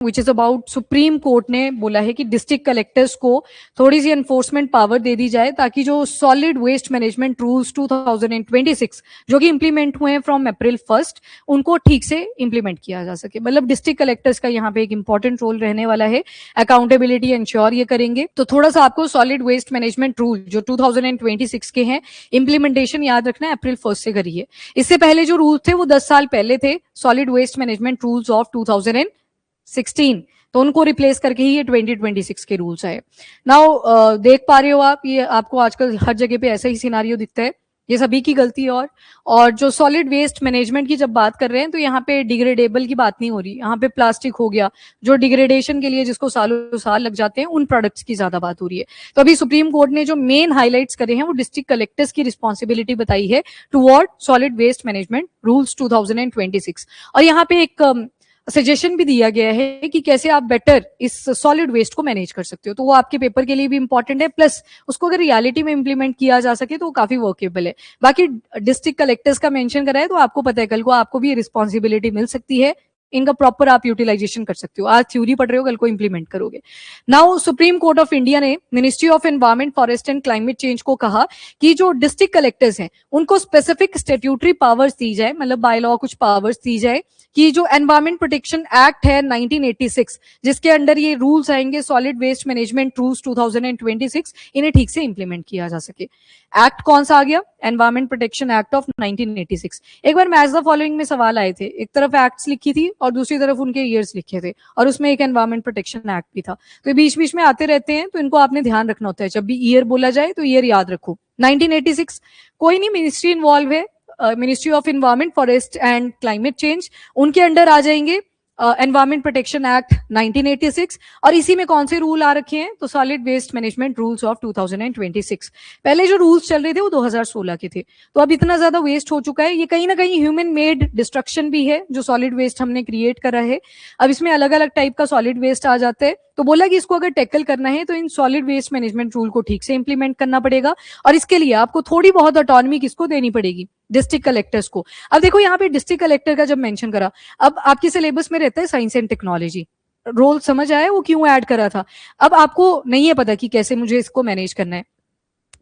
Which is about supreme court ने बोला है कि डिस्ट्रिक्ट कलेक्टर्स को थोड़ी सी एनफोर्समेंट पावर दे दी जाए ताकि जो सॉलिड वेस्ट मैनेजमेंट रूल्स 2026 जो कि इंप्लीमेंट हुए हैं फ्रॉम अप्रैल 1 उनको ठीक से इंप्लीमेंट किया जा सके। मतलब डिस्ट्रिक्ट कलेक्टर्स का यहाँ पे एक इंपॉर्टेंट रोल रहने वाला है, अकाउंटेबिलिटी इंश्योर ये करेंगे। तो थोड़ा सा आपको सॉलिड वेस्ट मैनेजमेंट रूल जो 2026 के हैं इंप्लीमेंटेशन याद रखना है, अप्रैल 1 से करिए। इससे पहले जो रूल्स थे वो 10 साल पहले थे, solid waste management rules of 2016, तो उनको रिप्लेस करके ही ये 2026 के रूल्स आए। नाउ देख पा रहे हो आप, ये आपको आजकल हर जगह पे ऐसा ही सिनारियो दिखता है, ये सभी की गलती है। और जो सॉलिड वेस्ट मैनेजमेंट की जब बात कर रहे हैं तो यहाँ पे डिग्रेडेबल की बात नहीं हो रही, यहाँ पे प्लास्टिक हो गया जो डिग्रेडेशन के लिए जिसको सालों साल लग जाते हैं उन प्रोडक्ट्स की ज्यादा बात हो रही है। तो अभी सुप्रीम कोर्ट ने जो मेन हाईलाइट्स करे हैं वो डिस्ट्रिक्ट कलेक्टर्स की रिस्पॉन्सिबिलिटी बताई है toward solid waste management rules 2026। और यहाँ पे एक सजेशन भी दिया गया है कि कैसे आप बेटर इस सॉलिड वेस्ट को मैनेज कर सकते हो। तो वो आपके पेपर के लिए भी इंपॉर्टेंट है, प्लस उसको अगर रियलिटी में इंप्लीमेंट किया जा सके तो वो काफी वर्केबल है। बाकी डिस्ट्रिक्ट कलेक्टर्स का मेंशन करा है तो आपको पता है कल को आपको भी रिस्पॉन्सिबिलिटी मिल सकती है, इनका प्रॉपर आप यूटिलाइजेशन कर सकते हो। आज थ्योरी पढ़ रहे हो, कल को इंप्लीमेंट करोगे। Now Supreme Court of India ने ministry of environment, forest and climate change को कहा कि जो डिस्ट्रिक्ट कलेक्टर्स हैं उनको स्पेसिफिक स्टैट्यूटरी पावर्स दी जाए, मतलब बाय लॉ कुछ पावर्स दी जाए कि जो एनवायरमेंट प्रोटेक्शन एक्ट है 1986 जिसके अंडर ये रूल्स आएंगे सॉलिड वेस्ट मैनेजमेंट रूल्स 2026, इन्हें ठीक से इंप्लीमेंट किया जा सके। एक्ट कौन सा आ गया? Environment protection act of 1986। एक बार मैच द फॉलोइंग में सवाल आए थे, एक तरफ एक्ट्स लिखी थी और दूसरी तरफ उनके ईयर्स लिखे थे और उसमें एक एनवायरमेंट प्रोटेक्शन एक्ट भी था। तो बीच बीच में आते रहते हैं, तो इनको आपने ध्यान रखना होता है, जब भी ईयर बोला जाए तो ईयर याद रखो। 1986 कोई नहीं, मिनिस्ट्री इन्वॉल्व है, ministry of environment, forest and climate change, उनके अंडर आ जाएंगे एनवायरमेंट प्रोटेक्शन एक्ट 1986। और इसी में कौन से रूल आ रखे हैं? तो solid waste management rules of 2026। पहले जो रूल्स चल रहे थे वो 2016 के थे। तो अब इतना ज्यादा वेस्ट हो चुका है, ये कहीं ना कहीं ह्यूमन मेड डिस्ट्रक्शन भी है जो सॉलिड वेस्ट हमने क्रिएट करा है। अब इसमें अलग अलग टाइप का सॉलिड वेस्ट आ जाता है, तो बोला कि इसको अगर टैकल करना है तो इन सॉलिड वेस्ट मैनेजमेंट रूल को ठीक से इंप्लीमेंट करना पड़ेगा। और इसके लिए आपको थोड़ी बहुत ऑटोनॉमी किसको देनी पड़ेगी? डिस्ट्रिक्ट कलेक्टर्स को। अब देखो यहाँ पे डिस्ट्रिक्ट कलेक्टर का जब मेंशन करा, अब आपके सिलेबस में रहता है साइंस एंड टेक्नोलॉजी, रोल समझ आया वो क्यों ऐड करा था? अब आपको नहीं है पता कि कैसे मुझे इसको मैनेज करना है,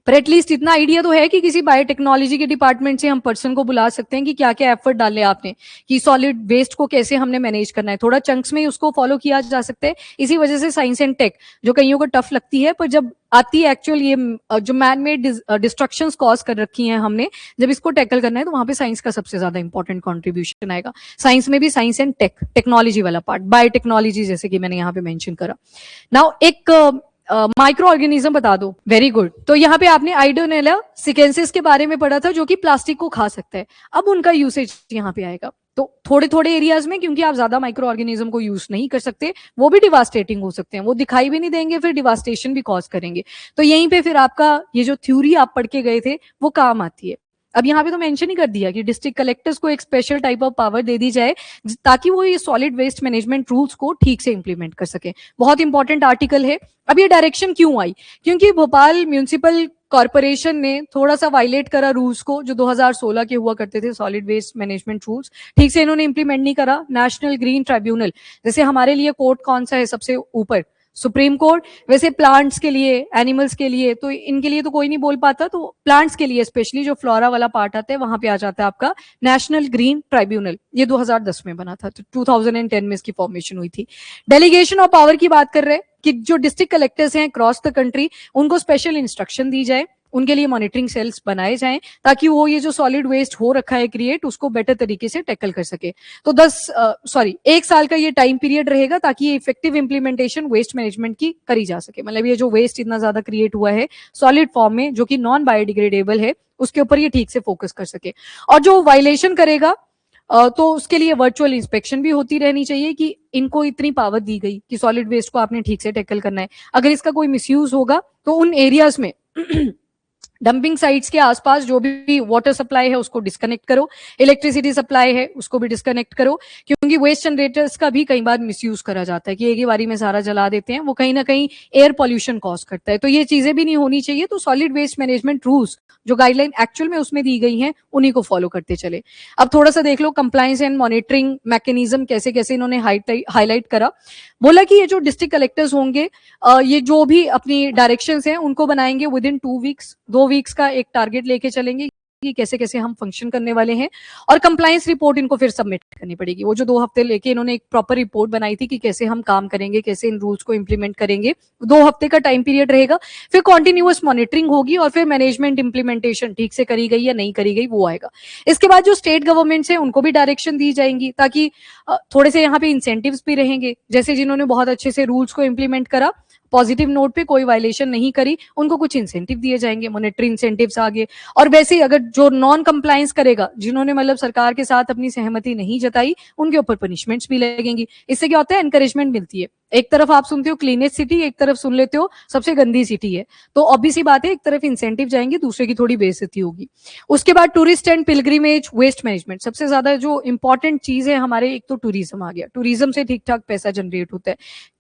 पर एटलीस्ट इतना आइडिया तो है कि किसी बायोटेक्नोलॉजी के डिपार्टमेंट से हम पर्सन को बुला सकते हैं कि क्या क्या एफर्ट डाले आपने कि सॉलिड वेस्ट को कैसे हमने मैनेज करना है। थोड़ा चंक्स में उसको फॉलो किया जा सकता है। इसी वजह से साइंस एंड टेक जो कईयों को टफ लगती है, पर जब आती है एक्चुअल ये जो मैन मेड डिस्ट्रक्शंस कॉज कर रखी हैं हमने, जब इसको टैकल करना है तो वहां पे साइंस का सबसे ज्यादा इंपॉर्टेंट कॉन्ट्रीब्यूशन आएगा। साइंस में भी साइंस एंड टेक्नोलॉजी वाला पार्ट, बायोटेक्नोलॉजी जैसे कि मैंने यहाँ पे मेंशन करा। नाउ एक माइक्रो ऑर्गेनिज्म बता दो, वेरी गुड। तो यहाँ पे आपने आइडोनेला सिकेंसिस के बारे में पढ़ा था जो कि प्लास्टिक को खा सकता है। अब उनका यूसेज यहाँ पे आएगा। तो थोड़े थोड़े एरियाज में, क्योंकि आप ज्यादा माइक्रो ऑर्गेनिज्म को यूज नहीं कर सकते, वो भी डिवास्टेटिंग हो सकते हैं, वो दिखाई भी नहीं देंगे, फिर डिवास्टेशन भी कॉज करेंगे। तो यहीं पे फिर आपका ये जो थ्योरी आप पढ़ के गए थे वो काम आती है। अब यहाँ पे तो मेंशन ही कर दिया कि डिस्ट्रिक्ट कलेक्टर्स को एक स्पेशल टाइप ऑफ पावर दे दी जाए ताकि वो ये सॉलिड वेस्ट मैनेजमेंट रूल्स को ठीक से इंप्लीमेंट कर सके। बहुत इंपॉर्टेंट आर्टिकल है। अब ये डायरेक्शन क्यों आई? क्योंकि भोपाल म्यूनिसिपल कॉर्पोरेशन ने थोड़ा सा वायलेट करा रूल्स को जो 2016 के हुआ करते थे, सॉलिड वेस्ट मैनेजमेंट रूल्स ठीक से इन्होंने इंप्लीमेंट नहीं करा। नेशनल ग्रीन ट्राइब्यूनल, जैसे हमारे लिए कोर्ट कौन सा है सबसे ऊपर? Supreme court. वैसे प्लांट्स के लिए, एनिमल्स के लिए, तो इनके लिए तो कोई नहीं बोल पाता, तो प्लांट्स के लिए स्पेशली जो फ्लोरा वाला पार्ट आता है वहां पे आ जाता है आपका नेशनल ग्रीन ट्राइब्यूनल। ये 2010 में बना था, तो 2010 में इसकी फॉर्मेशन हुई थी। डेलीगेशन ऑफ पावर की बात कर रहे हैं कि जो डिस्ट्रिक्ट कलेक्टर्स हैं अक्रॉस द कंट्री उनको स्पेशल इंस्ट्रक्शन दी जाए, उनके लिए मॉनिटरिंग सेल्स बनाए जाएं ताकि वो ये जो सॉलिड वेस्ट हो रखा है क्रिएट उसको बेटर तरीके से टैकल कर सके। तो 1 साल का ये टाइम पीरियड रहेगा ताकि ये इफेक्टिव इंप्लीमेंटेशन वेस्ट मैनेजमेंट की करी जा सके। मतलब ये जो वेस्ट इतना ज्यादा क्रिएट हुआ है सॉलिड फॉर्म में जो कि नॉन बायोडिग्रेडेबल है उसके ऊपर ये ठीक से फोकस कर सके। और जो वायलेशन करेगा तो उसके लिए वर्चुअल इंस्पेक्शन भी होती रहनी चाहिए कि इनको इतनी पावर दी गई कि सॉलिड वेस्ट को आपने ठीक से टैकल करना है। अगर इसका कोई मिसयूज होगा तो उन एरियाज में डंपिंग साइट्स के आसपास जो भी वाटर सप्लाई है उसको डिस्कनेक्ट करो, इलेक्ट्रिसिटी सप्लाई है उसको भी डिस्कनेक्ट करो, क्योंकि वेस्ट जनरेटर्स का भी कई बार मिसयूज करा जाता है कि एक ही बारी में सारा जला देते हैं, वो कहीं ना कहीं एयर पॉल्यूशन कॉज करता है, तो ये चीजें भी नहीं होनी चाहिए। तो सॉलिड वेस्ट मैनेजमेंट रूल्स जो गाइडलाइन एक्चुअल में उसमें दी गई हैं उन्हीं को फॉलो करते चले। अब थोड़ा सा देख लो कंप्लायंस एंड मॉनिटरिंग मैकेनिज्म कैसे कैसे इन्होंने हाईलाइट करा। बोला कि ये जो डिस्ट्रिक्ट कलेक्टर्स होंगे ये जो भी अपनी डायरेक्शंस हैं उनको बनाएंगे विद इन 2 वीक्स, 2 वीक्स का एक टारगेट लेके चलेंगे कि कैसे कैसे हम फंक्शन करने वाले हैं, और कंप्लायंस रिपोर्ट इनको फिर सबमिट करनी पड़ेगी। वो जो 2 हफ्ते लेके इन्होंने एक प्रॉपर रिपोर्ट बनाई थी कि कैसे हम काम करेंगे, कैसे इन रूल्स को इंप्लीमेंट करेंगे, 2 हफ्ते का टाइम पीरियड रहेगा। फिर कॉन्टिन्यूअस मॉनिटरिंग होगी और फिर मैनेजमेंट इंप्लीमेंटेशन ठीक से करी गई या नहीं करी गई वो आएगा। इसके बाद जो स्टेट गवर्नमेंट्स हैं उनको भी डायरेक्शन दी जाएंगी ताकि थोड़े से यहाँ पे इंसेंटिव्स भी रहेंगे, जैसे जिन्होंने बहुत अच्छे से रूल्स को इंप्लीमेंट करा, पॉजिटिव नोट पे कोई वायलेशन नहीं करी, उनको कुछ इंसेंटिव दिए जाएंगे, मॉनेटरी इंसेंटिव्स आगे। और वैसे ही अगर जो नॉन कंप्लायंस करेगा, जिन्होंने मतलब सरकार के साथ अपनी सहमति नहीं जताई, उनके ऊपर पनिशमेंट्स भी लगेंगी। इससे क्या होता है, एनकरेजमेंट मिलती है। एक तरफ आप सुनते हो क्लीनेस्ट सिटी, एक तरफ सुन लेते हो सबसे गंदी सिटी है, तो ऑब्वियस सी बात है एक तरफ इंसेंटिव जाएंगे, दूसरे की थोड़ी बेइज्जती होगी। उसके बाद tourist and pilgrimage waste management, सबसे ज्यादा जो इंपॉर्टेंट चीज है हमारे, एक तो टूरिज्म आ गया, टूरिज्म से ठीक ठाक पैसा जनरेट होता है।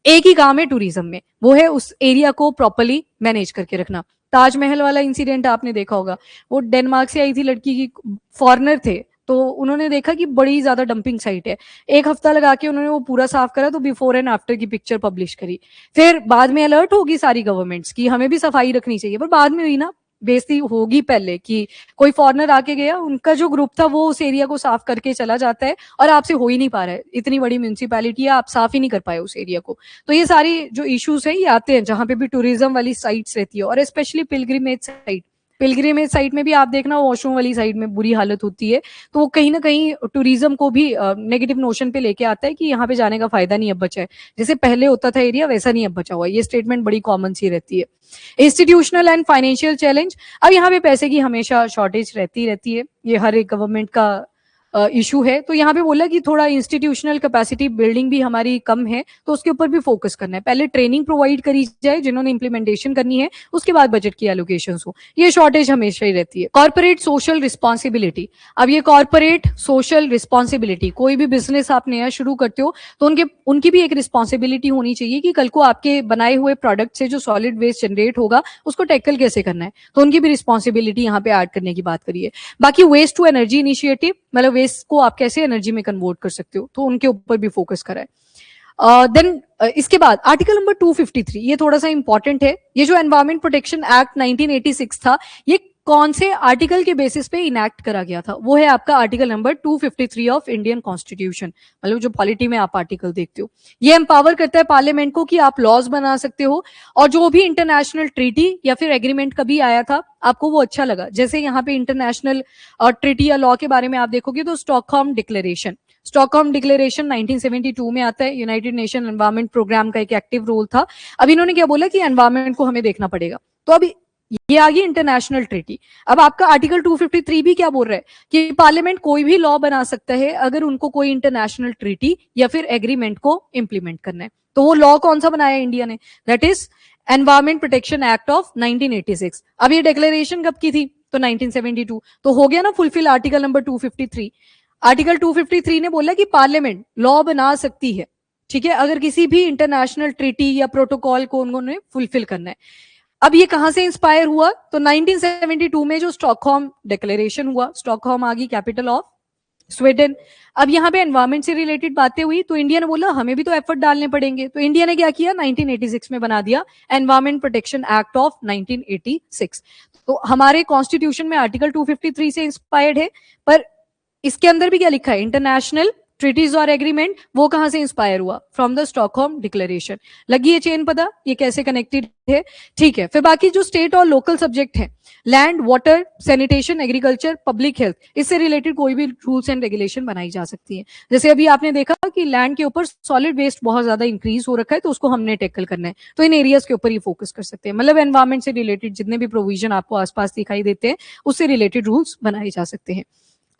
एक ही काम है टूरिज्म में, वो है उस एरिया को प्रॉपर्ली मैनेज करके रखना। ताजमहल वाला इंसिडेंट आपने देखा होगा, वो डेनमार्क से आई थी लड़की की, फॉरेनर थे, तो उन्होंने देखा कि बड़ी ज्यादा डंपिंग साइट है, 1 हफ्ता लगा के उन्होंने वो पूरा साफ करा, तो बिफोर एंड आफ्टर की पिक्चर पब्लिश करी। फिर बाद में अलर्ट होगी सारी गवर्नमेंट्स की हमें भी सफाई रखनी चाहिए, पर बाद में हुई ना बेइज्जती होगी पहले कि कोई फॉरेनर आके गया, उनका जो ग्रुप था वो उस एरिया को साफ करके चला जाता है और आपसे हो ही नहीं पा रहा है, इतनी बड़ी म्यूनिसिपैलिटी है, आप साफ ही नहीं कर पाए उस एरिया को। तो ये सारी जो इश्यूज है ये आते हैं जहां पे भी टूरिज्म वाली साइट्स रहती है, और specially pilgrimage site, pilgrimage site में भी आप देखना वॉशरूम वाली साइड में बुरी हालत होती है, तो वो कहीं ना कहीं टूरिज्म को भी नेगेटिव नोशन पे लेके आता है कि यहाँ पे जाने का फायदा नहीं अब बचा है, जैसे पहले होता था एरिया वैसा नहीं अब बचा हुआ। ये स्टेटमेंट बड़ी कॉमन सी रहती है। इंस्टीट्यूशनल एंड फाइनेंशियल चैलेंज, अब यहाँ पे पैसे की हमेशा शॉर्टेज रहती है, ये हर एक गवर्नमेंट का इशू है। तो यहाँ पे बोला कि थोड़ा इंस्टीट्यूशनल कैपेसिटी बिल्डिंग भी हमारी कम है, तो उसके ऊपर भी फोकस करना है। पहले ट्रेनिंग प्रोवाइड करी जाए जिन्होंने इंप्लीमेंटेशन करनी है, उसके बाद बजट की एलोकेशन हो, ये शॉर्टेज हमेशा ही रहती है। कॉर्पोरेट सोशल रिस्पॉन्सिबिलिटी, अब ये कॉर्पोरेट सोशल रिस्पॉन्सिबिलिटी, कोई भी बिजनेस आप नया शुरू करते हो तो उनकी भी एक रिस्पॉन्सिबिलिटी होनी चाहिए कि कल को आपके बनाए हुए प्रोडक्ट से जो सॉलिड वेस्ट जनरेट होगा उसको टैकल कैसे करना है, तो उनकी भी रिस्पॉन्सिबिलिटी यहाँ पे ऐड करने की बात करिए। बाकी वेस्ट टू एनर्जी इनिशिएटिव, मतलब वेस्ट को आप कैसे एनर्जी में कन्वर्ट कर सकते हो, तो उनके ऊपर भी फोकस करा है। देन इसके बाद आर्टिकल नंबर 253, ये थोड़ा सा इंपॉर्टेंट है। ये जो एनवायरमेंट प्रोटेक्शन एक्ट 1986 था, ये कौन से आर्टिकल के बेसिस पे इनैक्ट करा गया था, वो है आपका article number 253 of Indian constitution, मतलब जो पॉलिटी में आप आर्टिकल देखते हो। ये एम्पावर करता है पार्लियामेंट को कि आप लॉज बना सकते हो, और जो भी इंटरनेशनल ट्रीटी या फिर एग्रीमेंट कभी आया था आपको वो अच्छा लगा, जैसे यहाँ पे इंटरनेशनल ट्रीटी या लॉ के बारे में आप देखोगे तो स्टॉकहोम डिक्लेरेशन, स्टॉकहोम डिक्लेरेशन 1972 में आता है, यूनाइटेड नेशन एनवायरमेंट प्रोग्राम का एक एक्टिव रोल था। अब इन्होंने क्या बोला कि एनवायरमेंट को हमें देखना पड़ेगा, तो अभी ये आ गई इंटरनेशनल ट्रीटी। अब आपका आर्टिकल 253 भी क्या बोल रहा है कि पार्लियामेंट कोई भी लॉ बना सकता है अगर उनको कोई इंटरनेशनल ट्रीटी या फिर एग्रीमेंट को इंप्लीमेंट करना है। तो वो लॉ कौन सा बनाया इंडिया ने, that is environment protection act of 1986। अब ये डिक्लेरेशन कब की थी, तो 1972, तो हो गया ना फुलफिल आर्टिकल नंबर 253। आर्टिकल 253 ने बोला कि पार्लियामेंट लॉ बना सकती है, ठीक है, अगर किसी भी इंटरनेशनल ट्रीटी या प्रोटोकॉल को उन्होंने फुलफिल करना है। अब ये कहां से इंस्पायर हुआ, तो 1972 में जो स्टॉकहोम डिक्लेरेशन हुआ, स्टॉकहोम आ गई कैपिटल ऑफ स्वीडन। अब यहाँ पे एनवायरमेंट से रिलेटेड बातें हुई तो इंडिया ने बोला हमें भी तो एफर्ट डालने पड़ेंगे, तो इंडिया ने क्या किया, 1986 में बना दिया एनवायरमेंट प्रोटेक्शन एक्ट ऑफ 1986। तो हमारे कॉन्स्टिट्यूशन में आर्टिकल 253 से इंस्पायर्ड है, पर इसके अंदर भी क्या लिखा है, इंटरनेशनल ट्रीटीज और एग्रीमेंट, वो कहां से इंस्पायर हुआ, फ्रॉम द स्टॉकहोम डिक्लेरेशन। लगी ये चेन पता, ये कैसे कनेक्टेड है, ठीक है। फिर बाकी जो स्टेट और लोकल सब्जेक्ट है, land, water, sanitation, agriculture, public health, इससे रिलेटेड कोई भी रूल्स एंड रेगुलेशन बनाई जा सकती है। जैसे अभी आपने देखा कि लैंड के ऊपर सॉलिड वेस्ट बहुत ज्यादा इंक्रीज हो रखा है, तो उसको हमने टैकल करना है, तो इन एरियाज के ऊपर ही फोकस कर सकते हैं। मतलब एनवायरमेंट से रिलेटेड जितने भी प्रोविजन आपको आसपास दिखाई देते हैं उससे रिलेटेड रूल्स बनाए जा सकते हैं।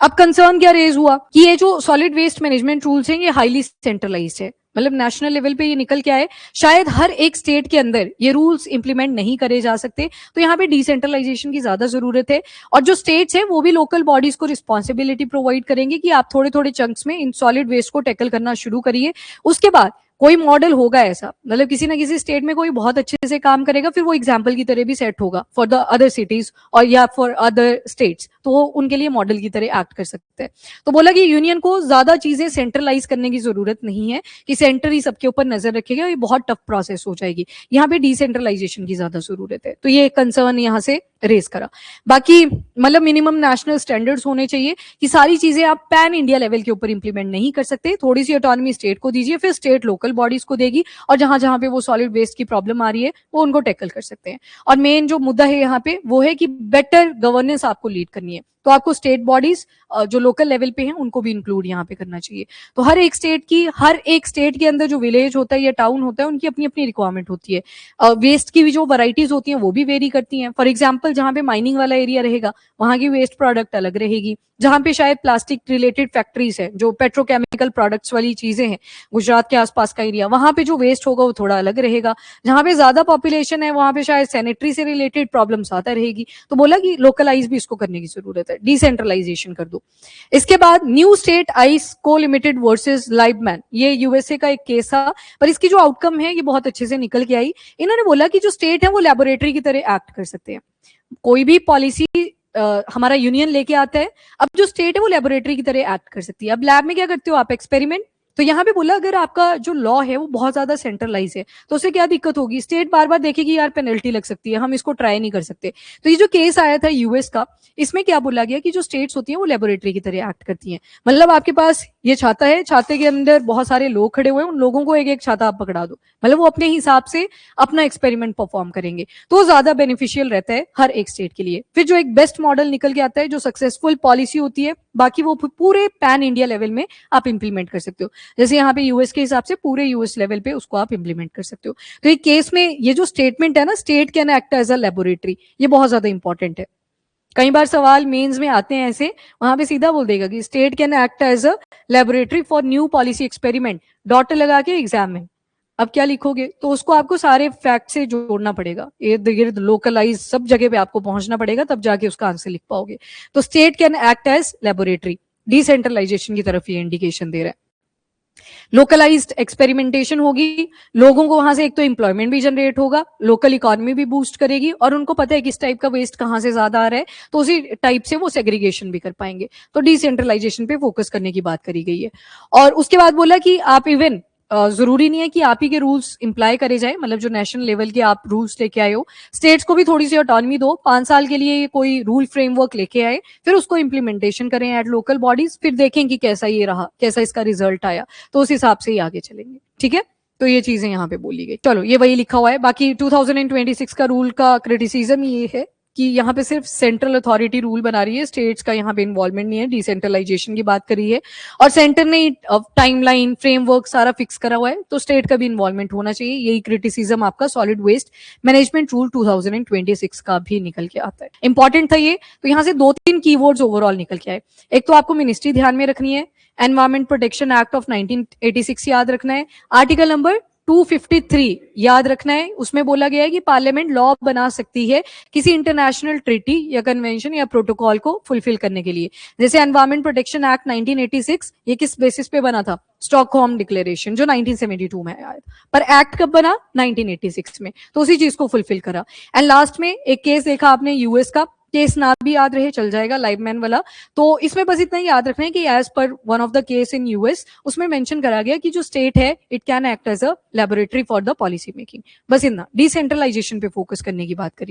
अब कंसर्न क्या रेज हुआ कि ये जो सॉलिड वेस्ट मैनेजमेंट रूल्स हैं ये हाईली सेंट्रलाइज्ड है, मतलब नेशनल लेवल पे ये निकल के आए, शायद हर एक स्टेट के अंदर ये रूल्स इंप्लीमेंट नहीं करे जा सकते, तो यहाँ पे डिसेंट्रलाइजेशन की ज्यादा जरूरत है। और जो स्टेट्स है वो भी लोकल बॉडीज को रिस्पॉन्सिबिलिटी प्रोवाइड करेंगे कि आप थोड़े थोड़े चंक्स में इन सॉलिड वेस्ट को टैकल करना शुरू करिए। उसके बाद कोई मॉडल होगा ऐसा, मतलब किसी ना किसी स्टेट में कोई बहुत अच्छे से काम करेगा, फिर वो एग्जाम्पल की तरह भी सेट होगा फॉर द अदर सिटीज और या फॉर अदर स्टेट्स, तो वो उनके लिए मॉडल की तरह एक्ट कर सकते हैं। तो बोला कि यूनियन को ज्यादा चीजें सेंट्रलाइज करने की जरूरत नहीं है कि सेंटर ही सबके ऊपर नजर रखेगा, ये बहुत टफ प्रोसेस हो जाएगी। यहाँ पे डिसेंट्रलाइजेशन की ज्यादा जरूरत है, तो ये कंसर्न यहाँ से रेस करा। बाकी मतलब मिनिमम नेशनल स्टैंडर्ड्स होने चाहिए कि सारी चीजें आप पैन इंडिया लेवल के ऊपर इंप्लीमेंट नहीं कर सकते, थोड़ी सी ऑटोनॉमी स्टेट को दीजिए, फिर स्टेट लोकल बॉडीज को देगी, और जहां जहां पे वो सॉलिड वेस्ट की प्रॉब्लम आ रही है वो उनको टैकल कर सकते हैं। और मेन जो मुद्दा है यहाँ पे वो है कि बेटर गवर्नेंस आपको लीड करनी है, तो आपको स्टेट बॉडीज जो लोकल लेवल पे हैं उनको भी इंक्लूड यहाँ पे करना चाहिए। तो हर एक स्टेट के अंदर जो विलेज होता है या टाउन होता है उनकी अपनी अपनी रिक्वायरमेंट होती है। वेस्ट की भी जो वैरायटीज होती हैं वो भी वेरी करती हैं। फॉर एग्जाम्पल जहां पे माइनिंग वाला एरिया रहेगा वहां की वेस्ट प्रोडक्ट अलग रहेगी, जहां पे शायद प्लास्टिक रिलेटेड फैक्ट्रीज है, जो पेट्रोकेमिकल प्रोडक्ट्स वाली चीजें हैं, गुजरात के आसपास का एरिया, वहां पे जो वेस्ट होगा वो थोड़ा अलग रहेगा। जहां पे ज्यादा पॉपुलेशन है वहां पे शायद सैनिटरी से रिलेटेड प्रॉब्लम आता रहेगी। तो बोला कि लोकलाइज भी इसको करने की जरूरत है, डिसेंट्रलाइजेशन कर दो। इसके बाद न्यू स्टेट आइस को लिमिटेड वर्सेस लाइबमैन, ये यूएसए का एक केस था, पर इसकी जो आउटकम है ये बहुत अच्छे से निकल के आई। इन्होंने बोला कि जो स्टेट है वो लैबोरेटरी की तरह एक्ट कर सकते हैं। कोई भी पॉलिसी हमारा यूनियन लेके आता है, अब जो स्टेट है वो लेबोरेटरी की तरह एक्ट कर सकती है। अब लैब में क्या करते हो आप, एक्सपेरिमेंट। तो यहाँ पे बोला अगर आपका जो लॉ है वो बहुत ज्यादा सेंट्रलाइज है तो उससे क्या दिक्कत होगी, स्टेट बार बार देखेगी यार पेनल्टी लग सकती है, हम इसको ट्राई नहीं कर सकते। तो ये जो केस आया था यूएस का, इसमें क्या बोला गया कि जो स्टेट्स होती हैं वो लेबोरेटरी की तरह एक्ट करती हैं। मतलब आपके पास ये छाता है, छाते के अंदर बहुत सारे लोग खड़े हुए हैं, उन लोगों को एक एक छाता आप पकड़ा दो, मतलब वो अपने हिसाब से अपना एक्सपेरिमेंट परफॉर्म करेंगे, तो ज्यादा बेनिफिशियल रहता है हर एक स्टेट के लिए। फिर जो एक बेस्ट मॉडल निकल के आता है, जो सक्सेसफुल पॉलिसी होती है, बाकी वो पूरे पैन इंडिया लेवल में आप इंप्लीमेंट कर सकते हो। जैसे यहाँ पे यूएस के हिसाब से पूरे यूएस लेवल पे उसको आप इंप्लीमेंट कर सकते हो। तो एक केस में ये जो स्टेटमेंट है ना, state can act as a laboratory, ये बहुत ज्यादा इंपॉर्टेंट है। कई बार सवाल मेंस में आते हैं ऐसे, वहां पे सीधा बोल देगा कि state can act as a laboratory for new policy experiment, dot लगा के एग्जाम में। अब क्या लिखोगे, तो उसको आपको सारे फैक्ट से जोड़ना पड़ेगा, इर्द गिर्द लोकलाइज सब जगह पे आपको पहुंचना पड़ेगा, तब जाके उसका आंसर लिख पाओगे। तो state can act as laboratory, decentralisation की तरफ ये इंडिकेशन दे रहा है। लोकलाइज्ड एक्सपेरिमेंटेशन होगी, लोगों को वहां से एक तो एम्प्लॉयमेंट भी जनरेट होगा, लोकल इकोनॉमी भी बूस्ट करेगी, और उनको पता है किस टाइप का वेस्ट कहां से ज्यादा आ रहा है, तो उसी टाइप से वो सेग्रीगेशन भी कर पाएंगे। तो डिसेंट्रलाइजेशन पे फोकस करने की बात करी गई है। और उसके बाद बोला कि आप इवन जरूरी नहीं है कि आप ही के रूल्स इंप्लाई करे जाए, मतलब जो नेशनल लेवल के आप रूल्स लेके आए हो, स्टेट्स को भी थोड़ी सी ऑटोनॉमी दो, 5 साल के लिए कोई रूल फ्रेमवर्क लेके आए, फिर उसको इंप्लीमेंटेशन करें एट लोकल बॉडीज, फिर देखें कि कैसा ये रहा, कैसा इसका रिजल्ट आया, तो उस हिसाब से ही आगे चलेंगे। ठीक है, तो ये चीजें यहाँ पे बोली गई। चलो ये वही लिखा हुआ है। बाकी 2026 का रूल का क्रिटिसिज्म ये है कि यहाँ पे सिर्फ सेंट्रल अथॉरिटी रूल बना रही है, स्टेट्स का यहाँ पे इन्वॉल्वमेंट नहीं है, डिसेंट्रलाइजेशन की बात करी है, और सेंटर ने टाइमलाइन फ्रेमवर्क सारा फिक्स करा हुआ है, तो स्टेट का भी इन्वॉल्वमेंट होना चाहिए। यही क्रिटिसिज्म आपका सॉलिड वेस्ट मैनेजमेंट रूल 2026 का भी निकल के आता है। इंपॉर्टेंट था ये, तो यहाँ से 2-3 कीवर्ड्स ओवरऑल निकल के आए। एक तो आपको मिनिस्ट्री ध्यान में रखनी है, एनवायरमेंट प्रोटेक्शन एक्ट ऑफ 1986 याद रखना है, आर्टिकल नंबर 253 याद रखना है। उसमें बोला गया है कि पार्लियामेंट लॉ बना सकती है किसी इंटरनेशनल ट्रीटी या कन्वेंशन या प्रोटोकॉल को फुलफिल करने के लिए। जैसे एनवायरमेंट प्रोटेक्शन एक्ट 1986, ये किस बेसिस पे बना था, स्टॉकहोम डिक्लेरेशन जो 1972 में आया था, पर एक्ट कब बना, 1986 में, तो उसी चीज को फुलफिल करा। एंड लास्ट में एक केस देखा आपने यूएस का, केस ना भी याद रहे चल जाएगा, लाइबमैन वाला, तो इसमें बस इतना ही याद रखना है कि as per one of the case in US, उसमें मेंशन करा गया कि जो स्टेट है it can act as a laboratory for the policy making. बस इतना, डिसेंट्रलाइजेशन पे फोकस करने की बात करी।